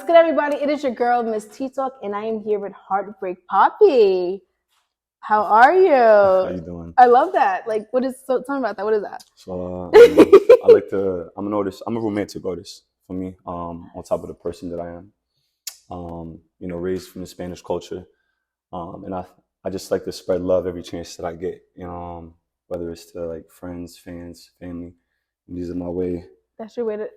What's good, everybody? It is your girl, Miss T-Talk, and I am here with Heartbreak Papi. How are you? How you doing? I love that. Like, what is, so tell me about that. What is that? So, I'm an artist. I'm a romantic artist for me, on top of the person that I am. Raised from the Spanish culture. And I just like to spread love every chance that I get, whether it's to like friends, fans, family. And these are my way That's your way to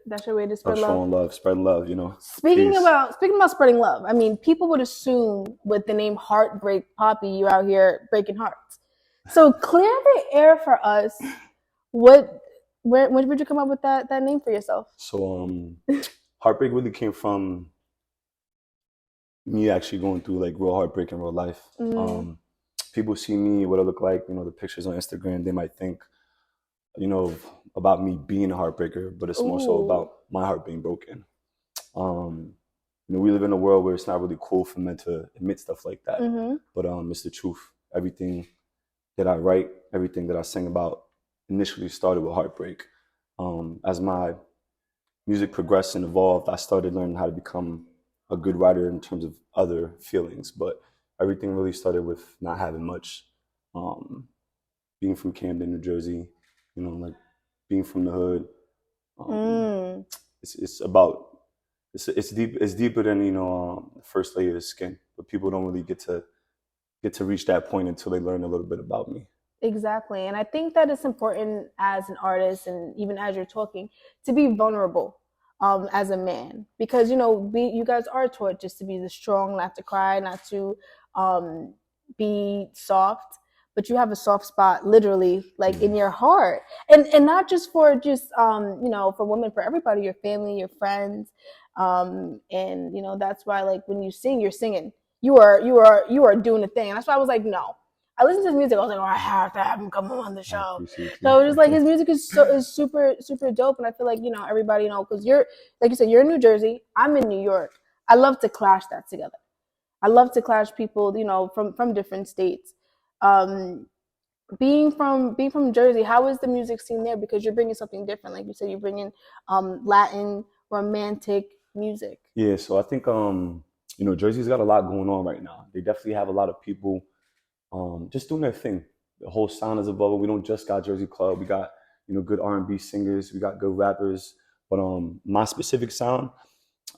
spread of love. showing love, spread love, Speaking Peace. about spreading love, I mean, people would assume with the name Heartbreak Papi, you're out here breaking hearts. So clear the air for us. When did you come up with that name for yourself? So heartbreak really came from me actually going through like real heartbreak in real life. People see me, what I look like, the pictures on Instagram, they might think, about me being a heartbreaker, but it's more so about my heart being broken. We live in a world where it's not really cool for men to admit stuff like that. But it's the truth. Everything that I write, everything that I sing about initially started with heartbreak. As my music progressed and evolved, I started learning how to become a good writer in terms of other feelings. But everything really started with not having much. Being from Camden, New Jersey, like being from the hood. It's deep. It's deeper than the first layer of skin. But people don't really get to reach that point until they learn a little bit about me. Exactly. And I think that it's important as an artist and even as you're talking to be vulnerable as a man, because you guys are taught just to be the strong, not to cry, not to be soft, but you have a soft spot literally like in your heart, and not just for for women, for everybody, your family, your friends, and that's why, like, when you sing, you're singing, you are doing the thing. And that's why I was like, no, I listened to his music, I was like, oh, I have to have him come on the show. So just like his music is super super dope, and I feel like everybody because you're, like you said, you're in New Jersey, I'm in New York. I love to clash that together. I love to clash people from different states. Being from Jersey, how is the music scene there? Because you're bringing something different, like you said, you're bringing Latin romantic music. Yeah, so I think Jersey's got a lot going on right now. They definitely have a lot of people just doing their thing. The whole sound is evolving. We don't just got Jersey Club. We got good R&B singers. We got good rappers. But my specific sound,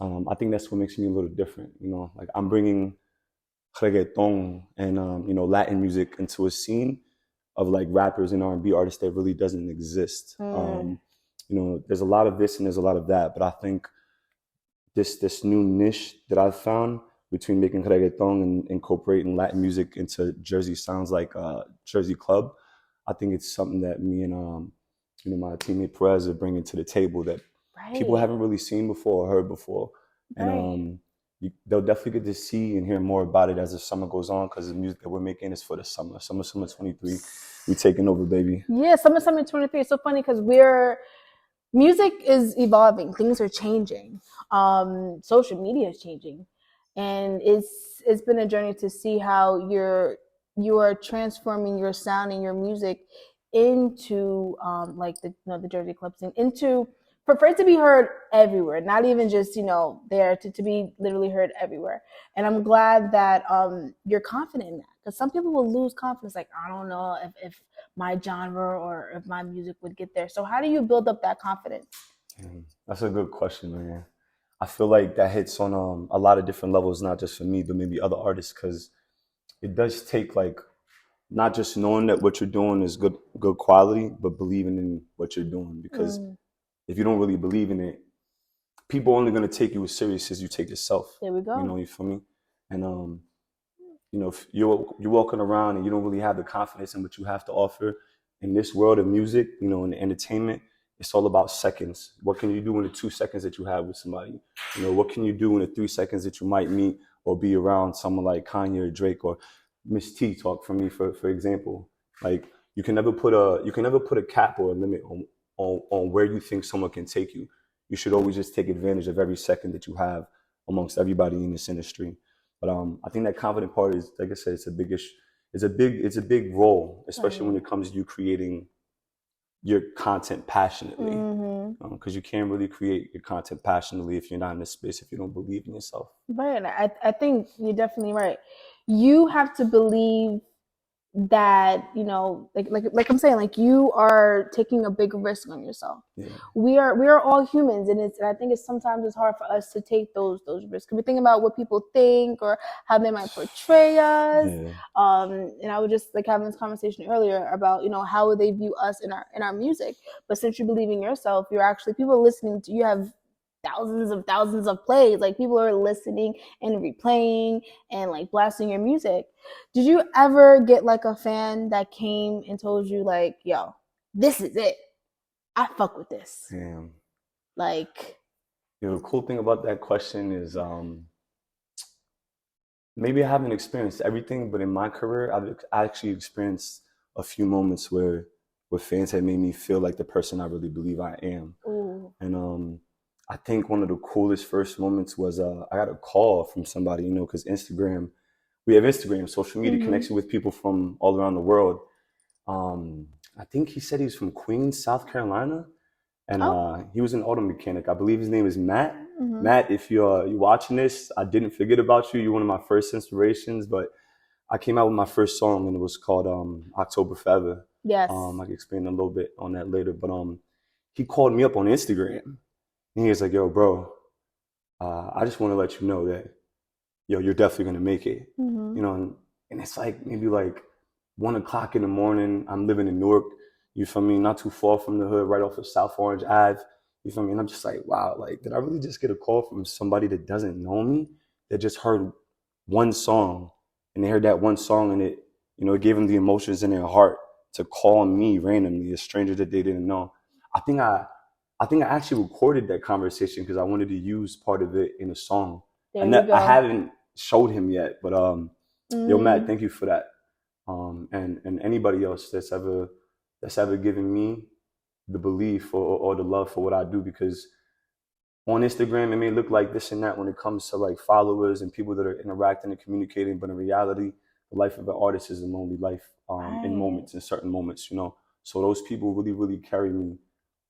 I think that's what makes me a little different. Like I'm bringing reggaeton and Latin music into a scene of like rappers and R&B artists that really doesn't exist. There's a lot of this and there's a lot of that, but I think this new niche that I've found between making reggaeton and incorporating Latin music into Jersey sounds like Jersey Club. I think it's something that me and my teammate Perez are bringing to the table that people haven't really seen before or heard before, and they'll definitely get to see and hear more about it as the summer goes on, because the music that we're making is for the summer 23. We taking over, baby. Yeah, summer 23. It's so funny because music is evolving, things are changing, social media is changing, and it's been a journey to see how you are transforming your sound and your music into like the Jersey Club scene, into for it to be heard everywhere, not even just there, to be literally heard everywhere. And I'm glad that you're confident in that, because some people will lose confidence, like, I don't know if my genre or if my music would get there. So how do you build up that confidence? That's a good question, man. I feel like that hits on a lot of different levels, not just for me, but maybe other artists, because it does take like not just knowing that what you're doing is good quality, but believing in what you're doing. Because if you don't really believe in it, people are only going to take you as serious as you take yourself. There we go. You feel me? And if you're walking around and you don't really have the confidence in what you have to offer in this world of music, in the entertainment, it's all about seconds. What can you do in the 2 seconds that you have with somebody? What can you do in the 3 seconds that you might meet or be around someone like Kanye or Drake or Miss T Talk, for me, for example? Like, you can never put a cap or a limit on where you think someone can take you. You should always just take advantage of every second that you have amongst everybody in this industry. But I think that confident part is, like I said, it's a big role, especially when it comes to you creating your content passionately. Because you can't really create your content passionately if you're not in this space, if you don't believe in yourself. Right. I think you're definitely right. You have to believe that, like I'm saying, like you are taking a big risk on yourself. Yeah. We are all humans, and I think it's hard for us to take those risks. We think about what people think or how they might portray us. Yeah. And I was just like having this conversation earlier about how would they view us in our music. But since you believe in yourself, you're actually, people are listening to you, have thousands of plays, like people are listening and replaying and like blasting your music. Did you ever get like a fan that came and told you like, yo, this is it, I fuck with this? Damn. Like, The cool thing about that question is maybe I haven't experienced everything, but in my career, I've actually experienced a few moments where fans had made me feel like the person I really believe I am. ooh. And I think one of the coolest first moments was I got a call from somebody, because Instagram, we have Instagram, social media connects you with people from all around the world. I think he said he's from Queens, South Carolina, and Oh. he was an auto mechanic. I believe his name is Matt. Mm-hmm. Matt, if you're watching this, I didn't forget about you. You're one of my first inspirations. But I came out with my first song, and it was called October Forever. Yes. I can explain a little bit on that later. But he called me up on Instagram, and he was like, "Yo, bro, I just want to let you know that, you're definitely gonna make it." And it's like maybe like 1 o'clock in the morning. I'm living in Newark. You feel me? Not too far from the hood, right off of South Orange Ave. You feel me? And I'm just like, wow, like, did I really just get a call from somebody that doesn't know me, that just heard one song, and they heard that one song, and it gave them the emotions in their heart to call me randomly, a stranger that they didn't know. I think I actually recorded that conversation because I wanted to use part of it in a song. There we go. I haven't showed him yet, but yo, Matt, thank you for that. And anybody else that's ever given me the belief or the love for what I do, because on Instagram it may look like this and that when it comes to like followers and people that are interacting and communicating, but in reality, the life of an artist is a lonely life in certain moments. So those people really carry me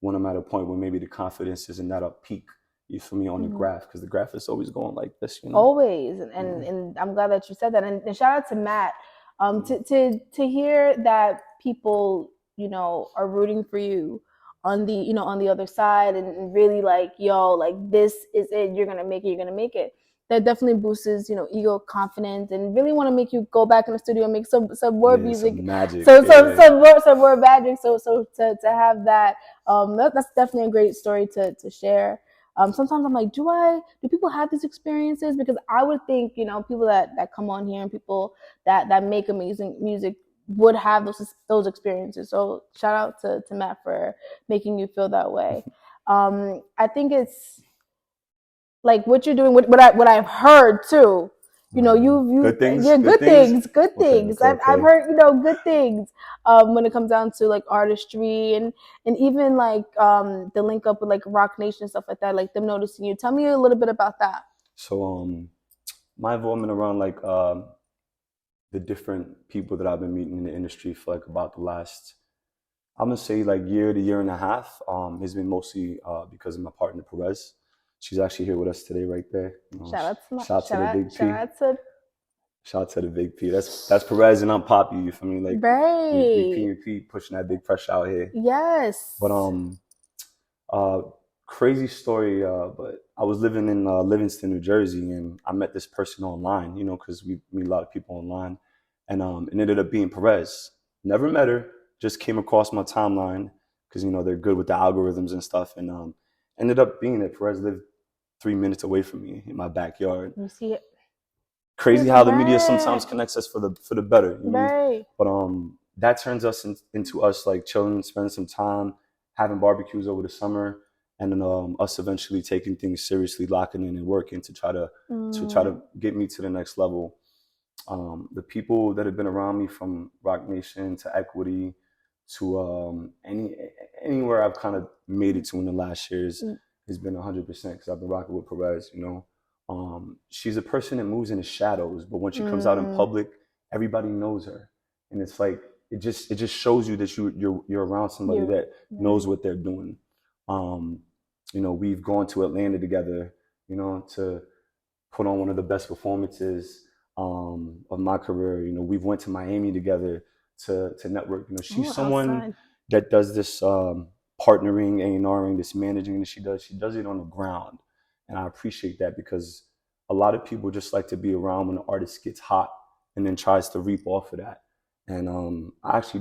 when I'm at a point where maybe the confidence isn't at a peak. You feel me, on the graph, because the graph is always going like this. Always. And I'm glad that you said that. And shout out to Matt. To hear that people, are rooting for you on the other side, and really like, yo, like this is it, you're gonna make it. That definitely boosts, ego, confidence, and really want to make you go back in the studio and make some more music, some magic. Some more magic. So to have that, that's definitely a great story to share. Sometimes I'm like, do people have these experiences? Because I would think, people that come on here and people that make amazing music would have those experiences. So shout out to Matt for making you feel that way. I think it's like what you're doing, what I've heard too. You good things. Yeah, good things. Okay. I've heard good things when it comes down to like artistry and even like the link up with like Rock Nation and stuff like that, like them noticing you. Tell me a little bit about that. So my involvement around like the different people that I've been meeting in the industry for like about the last, I'm gonna say like year to year and a half, has been mostly because of my partner Perez. She's actually here with us today, right there. Shout out to the Big P. Shout out to the Big P. That's Perez and I'm Papi. You feel me? Like right. we P and P pushing that big pressure out here. Yes. But crazy story. But I was living in Livingston, New Jersey, and I met this person online. Because we meet a lot of people online, and it ended up being Perez. Never met her, just came across my timeline because they're good with the algorithms and stuff, and ended up being that Perez lived 3 minutes away from me in my backyard. You see it. Crazy how the media sometimes connects us for the better. Right. But that turns us into us like chilling, spending some time, having barbecues over the summer, and then us eventually taking things seriously, locking in and working to try to get me to the next level. The people that have been around me, from Rock Nation to Equity to anywhere I've kind of made it to in the last years, has been 100% because I've been rocking with Perez. She's a person that moves in the shadows, but when she comes out in public, everybody knows her, and it's like it just shows you that you're around somebody that knows what they're doing. Um, we've gone to Atlanta together, to put on one of the best performances of my career. We've went to Miami together to network. She's Oh, someone outside. that does this partnering, A&Ring, this managing that she does. She does it on the ground, and I appreciate that because a lot of people just like to be around when the artist gets hot and then tries to reap off of that. And I actually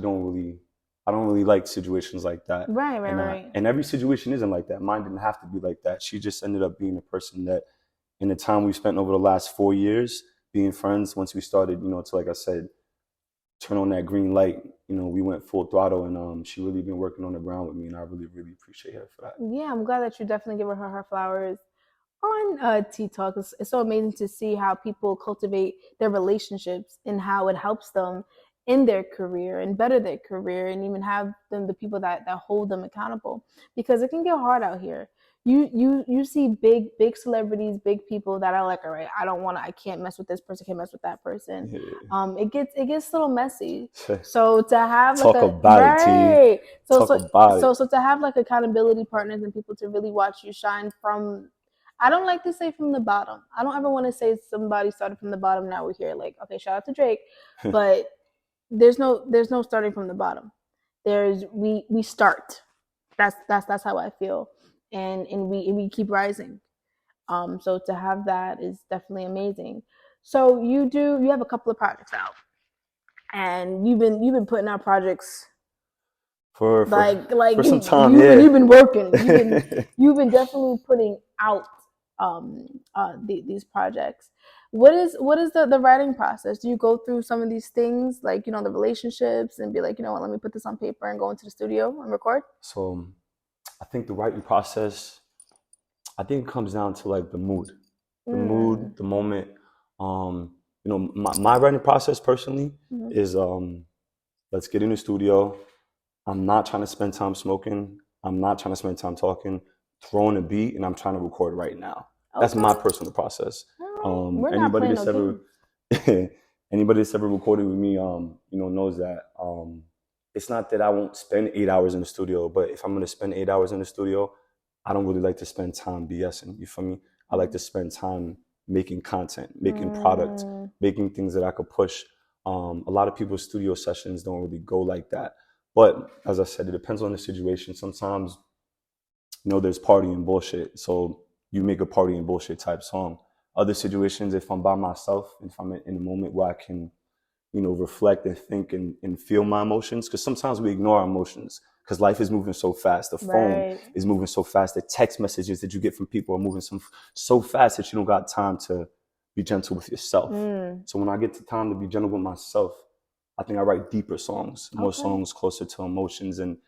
I don't really like situations like that. Right, right, And right. and every situation isn't like that. Mine didn't have to be like that. She just ended up being a person that, in the time we spent over the last 4 years being friends, once we started, to, like I said, turn on that green light, we went full throttle, and she really been working on the ground with me, and I really, really appreciate her for that. Yeah, I'm glad that you definitely give her flowers on Tea Talk. It's so amazing to see how people cultivate their relationships and how it helps them in their career and better their career, and even have them the people that hold them accountable, because it can get hard out here. You see big celebrities, big people that are like, all right, I can't mess with this person, can't mess with that person. Yeah. It gets a little messy. So to have like Talk a about it, T. right, so Talk so about it. so to have like accountability partners and people to really watch you shine from, I don't like to say from the bottom. I don't ever want to say somebody started from the bottom. Now we're here. Like, okay, shout out to Drake, but there's no starting from the bottom. We start. That's how I feel, and we keep rising. So to have that is definitely amazing. So you have a couple of projects out, and you've been putting out projects for for like for some you time, you've been yeah. you've been working. You've been definitely putting out these projects. What is the writing process? Do you go through some of these things, like the relationships, and be like, you know what, let me put this on paper and go into the studio and record? So I think the writing process, I think it comes down to like the Mm. mood, the moment. My writing process personally Mhm. is let's get in the studio. I'm not trying to spend time smoking. I'm not trying to spend time talking. Throwing a beat, and I'm trying to record right now. That's my Okay. personal process. All right. We're not Anybody playing that's no ever games. anybody that's ever recorded with me, knows that it's not that I won't spend 8 hours in the studio, but if I'm gonna spend 8 hours in the studio, I don't really like to spend time BSing. You feel me? I like to spend time making content, making product, Mm. making things that I could push. A lot of people's studio sessions don't really go like that. But as I said, it depends on the situation. Sometimes, there's party and bullshit. So you make a party and bullshit type song. Other situations, if I'm by myself, if I'm in a moment where I can, reflect and think and feel my emotions, because sometimes we ignore our emotions because life is moving so fast. The phone Right. is moving so fast. The text messages that you get from people are moving so fast that you don't got time to be gentle with yourself. Mm. So when I get to time to be gentle with myself, I think I write deeper songs, more Okay. songs closer to emotions and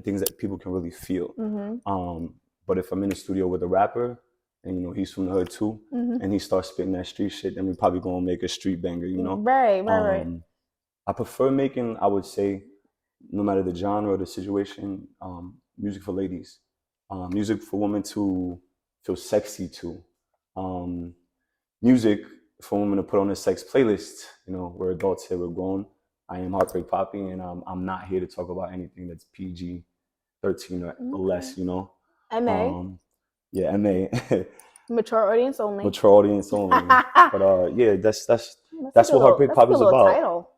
things that people can really feel. Mhm. But if I'm in the studio with a rapper and he's from the hood too, Mhm. and he starts spitting that street shit, then we probably gonna make a street banger. Right. Right. Right. Um, I prefer making, I would say, no matter the genre or the situation, music for ladies, music for women to feel sexy to, um, music for women to put on a sex playlist. We're adults here, we're grown. I am Heartbreak Papi, and I'm not here to talk about anything that's PG 13 or Okay. less. MA, Um, yeah, MA, mature audience only. mature audience only. But yeah, That's a that's good what little. Heartbreak That's a Pop good is little about. title.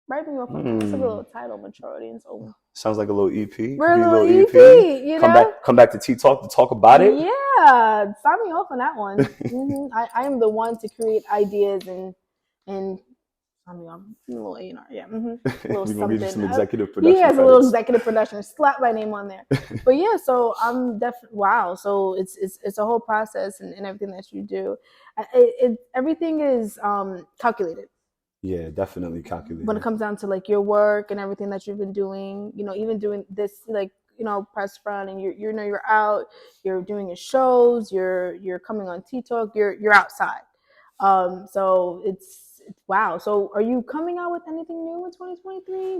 Write me off on that. That's a good Hmm. little title. Mature audience only. Sounds like a little EP. We're Could a be a little little EP. EP, Come back to T Talk to talk about it. Yeah, sign me off on that one. I am the one to create ideas and sign me off. A little A&R, yeah, a little We're gonna get you something. some executive He production has a little credits. executive production. Slap my name on there. But yeah, so I'm definitely wow. So it's a whole process and everything that you do. Everything is calculated Yeah, definitely when it calculated. comes down to like your work and everything that you've been doing, even doing this, like, press front, and you're out, you're doing your shows, you're coming on TikTok, you're outside. So it's wow. So are you coming out with anything new in 2023?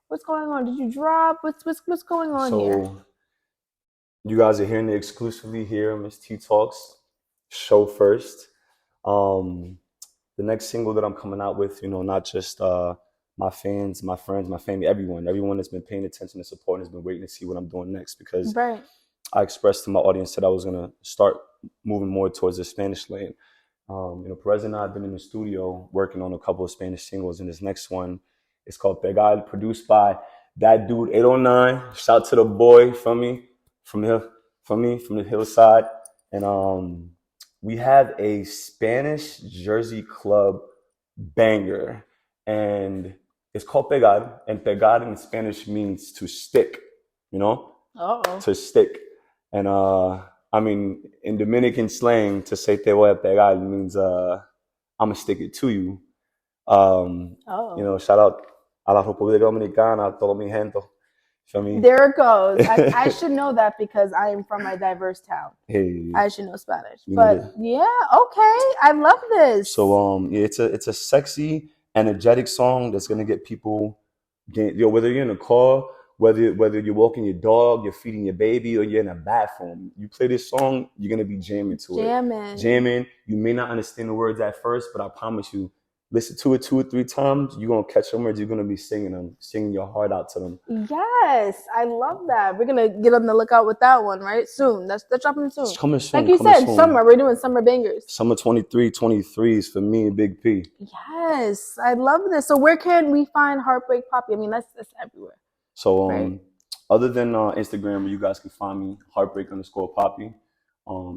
What's going on? Did you drop? What's going on here? So you guys are hearing it exclusively here on Miss T Talks show first. Um, the next single that I'm coming out with, not just my fans, my friends, my family, everyone that's been paying attention and supporting has been waiting to see what I'm doing next, because Right. I expressed to my audience that I was gonna start moving more towards the Spanish lane. Perez and I have been in the studio working on a couple of Spanish singles, and this next one is called Pegal, produced by that dude 809. Shout to the boy from the from the hillside, and we have a Spanish Jersey club banger, and it's called Pegar, and Pegar in Spanish means to stick, you know, Uh-oh. to stick. And I mean, in Dominican slang, to say te voy a pegar means I'm gonna stick it to you. Oh. Shout out a la República Dominicana, a todo mi gente. Feel me? There it goes. I should know that because I am from a diverse town. Hey, I should know Spanish. you know But the, yeah, okay. I love this. so yeah, it's a sexy, energetic song that's gonna get people, whether you're in a car, whether you're walking your dog, you're feeding your baby, or you're in a bathroom, you play this song, you're gonna be jamming to it. Jamming. You may not understand the words at first, but I promise you, listen to it 2 or 3 times, you're gonna catch some words, you're gonna be singing them, singing your heart out to them. Yes, I love that. We're gonna get on the lookout with that one, right? Soon. That's dropping soon. It's coming soon. Like you said, soon. Summer. We're doing summer bangers. Summer 23 is for me and Big P. Yes, I love this. So where can we find Heartbreak Papi? I mean, that's everywhere. So right? Other than Instagram, where you guys can find me, Heartbreak_Papi.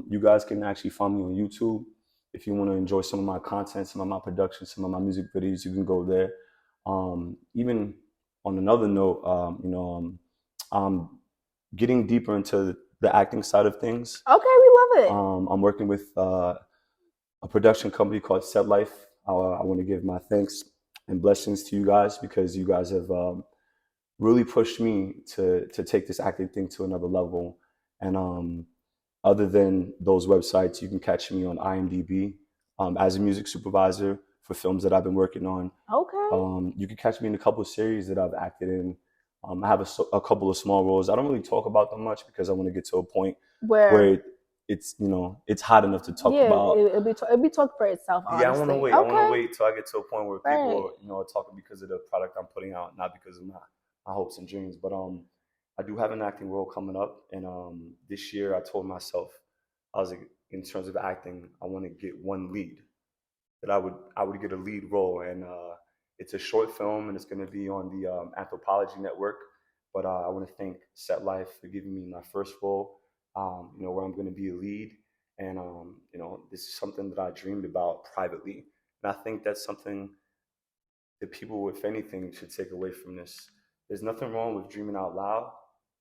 You guys can actually find me on YouTube. If you want to enjoy some of my content, some of my production, some of my music videos, you can go there. Even on another note, I'm getting deeper into the acting side of things. Okay, we love it. I'm working with a production company called Set Life. I want to give my thanks and blessings to you guys because you guys have really pushed me to take this acting thing to another level. And other than those websites, you can catch me on IMDb as a music supervisor for films that I've been working on. Okay. You can catch me in a couple of series that I've acted in. I have a couple of small roles. I don't really talk about them much because I want to get to a point where it's it's hot enough to talk about. It'll be talk for itself. Honestly. Yeah, I want to wait. Okay. I want to wait till I get to a point where people are talking because of the product I'm putting out, not because of my hopes and dreams. But I do have an acting role coming up, and this year I told myself I was like, in terms of acting, I want to get one lead. That I would get a lead role, and it's a short film, and it's going to be on the Anthropology Network. But I want to thank Set Life for giving me my first role, where I'm going to be a lead, and this is something that I dreamed about privately, and I think that's something that people, if anything, should take away from this. There's nothing wrong with dreaming out loud,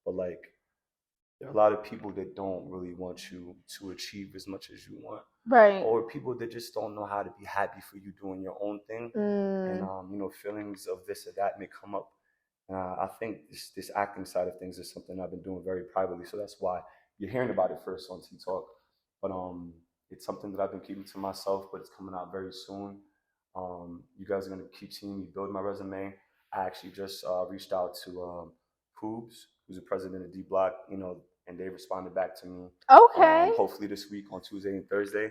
but like there are a lot of people that don't really want you to achieve as much as you want. Right. Or people that just don't know how to be happy for you doing your own thing. And, feelings of this or that may come up. I think this acting side of things is something I've been doing very privately. So that's why you're hearing about it first on T-Talk. But it's something that I've been keeping to myself, but it's coming out very soon. You guys are going to keep seeing me build my resume. I actually just reached out to Poobs, who's the president of D Block, and they responded back to me. Okay. Hopefully this week on Tuesday and Thursday,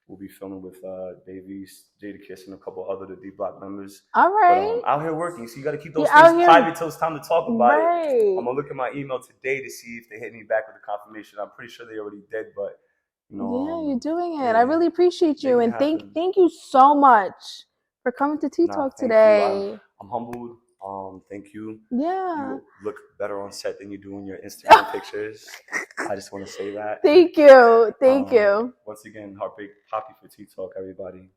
we'll be filming with Davies, Jadakiss, and a couple other of the D Block members. All right. But, out here working, so you got to keep those things private till it's time to talk about it. I'm gonna look at my email today to see if they hit me back with a confirmation. I'm pretty sure they already did, but yeah, you're doing it. I really appreciate you, and thank you so much for coming to T-Talk today. I'm humbled. Thank you. Yeah. You look better on set than you do in your Instagram pictures. I just want to say that. Thank you. Thank you. Once again, Heartbreak Papi for T-Talk, everybody.